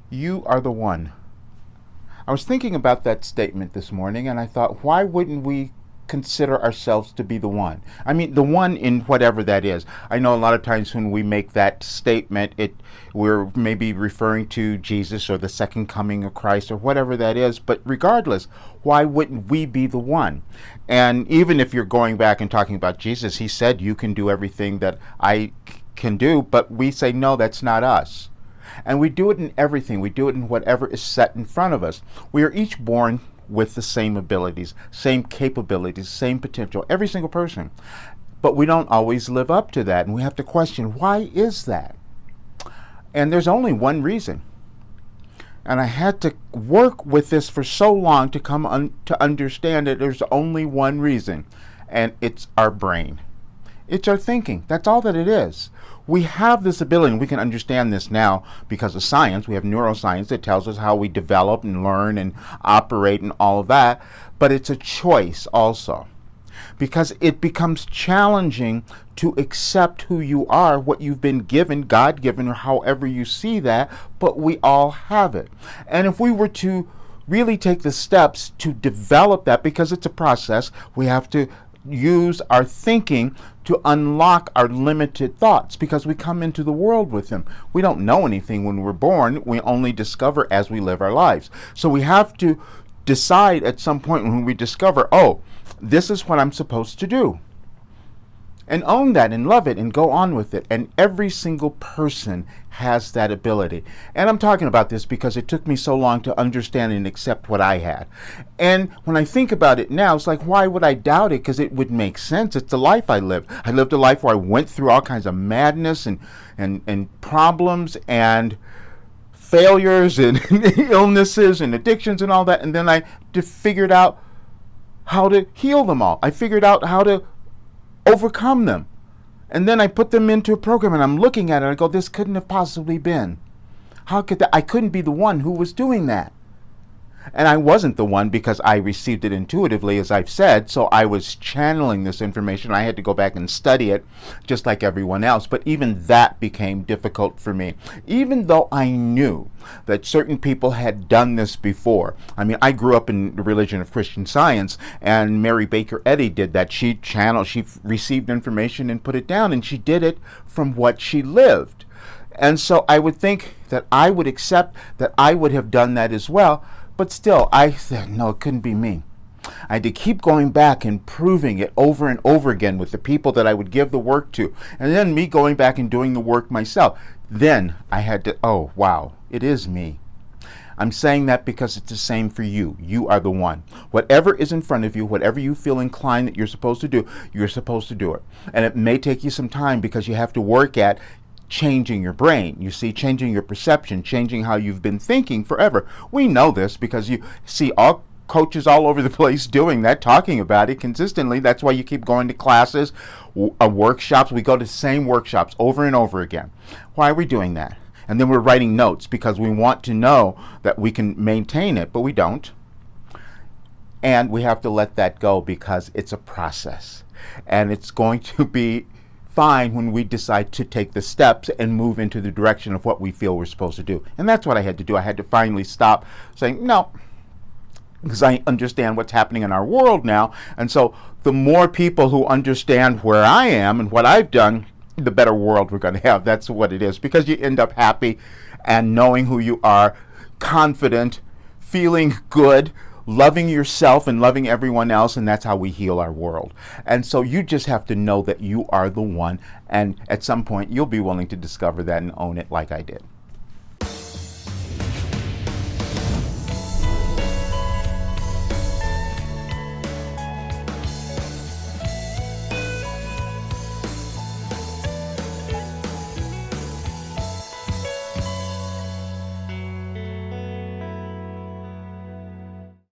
You are the one. I was thinking about that statement this morning and I thought, why wouldn't we consider ourselves to be the one? I mean, the one in whatever that is. I know a lot of times when we make that statement, we're maybe referring to Jesus or the second coming of Christ or whatever that is, but regardless, why wouldn't we be the one? And even if you're going back and talking about Jesus, he said, you can do everything that I can do, but we say, no, that's not us. And we do it in everything. We do it in whatever is set in front of us. We are each born with the same abilities, same capabilities, same potential, every single person. But we don't always live up to that. And we have to question, why is that? And there's only one reason. And I had to work with this for so long to come to understand that there's only one reason. And it's our brain. It's our thinking. That's all that it is. We have this ability, and we can understand this now because of science. We have neuroscience that tells us how we develop and learn and operate and all of that. But it's a choice also, because it becomes challenging to accept who you are, what you've been given, God-given, or however you see that, but we all have it. And if we were to really take the steps to develop that, because it's a process, we have to use our thinking to unlock our limited thoughts, because we come into the world with them. We don't know anything when we're born. We only discover as we live our lives. So we have to decide at some point when we discover, oh, this is what I'm supposed to do. And own that and love it and go on with it. And every single person has that ability. And I'm talking about this because it took me so long to understand and accept what I had. And when I think about it now, it's like, why would I doubt it? Because it would make sense. It's the life I lived. I lived a life where I went through all kinds of madness and problems and failures and illnesses and addictions and all that. And then I figured out how to heal them all. I figured out how to overcome them. And then I put them into a program and I'm looking at it and I go, this couldn't have possibly been. How could that? I couldn't be the one who was doing that. And I wasn't the one because I received it intuitively, as I've said, so I was channeling this information. I had to go back and study it just like everyone else, but even that became difficult for me. Even though I knew that certain people had done this before. I mean, I grew up in the religion of Christian Science, and Mary Baker Eddy did that. She received information and put it down, and she did it from what she lived. And so I would think that I would accept that I would have done that as well. But still, I said, no, it couldn't be me. I had to keep going back and proving it over and over again with the people that I would give the work to. And then me going back and doing the work myself. Then I had to, oh, wow, it is me. I'm saying that because it's the same for you. You are the one. Whatever is in front of you, whatever you feel inclined that you're supposed to do, you're supposed to do it. And it may take you some time because you have to work at changing your brain, you see, changing your perception, changing how you've been thinking forever. We know this because you see all coaches all over the place doing that, talking about it consistently. That's why you keep going to classes, workshops. We go to the same workshops over and over again. Why are we doing that? And then we're writing notes because we want to know that we can maintain it, but we don't. And we have to let that go because it's a process. And it's going to be fine when we decide to take the steps and move into the direction of what we feel we're supposed to do. And that's what I had to do. I had to finally stop saying, no, because I understand what's happening in our world now. And so the more people who understand where I am and what I've done, the better world we're going to have. That's what it is. Because you end up happy and knowing who you are, confident, feeling good, loving yourself and loving everyone else, and that's how we heal our world. And so you just have to know that you are the one, and at some point you'll be willing to discover that and own it like I did.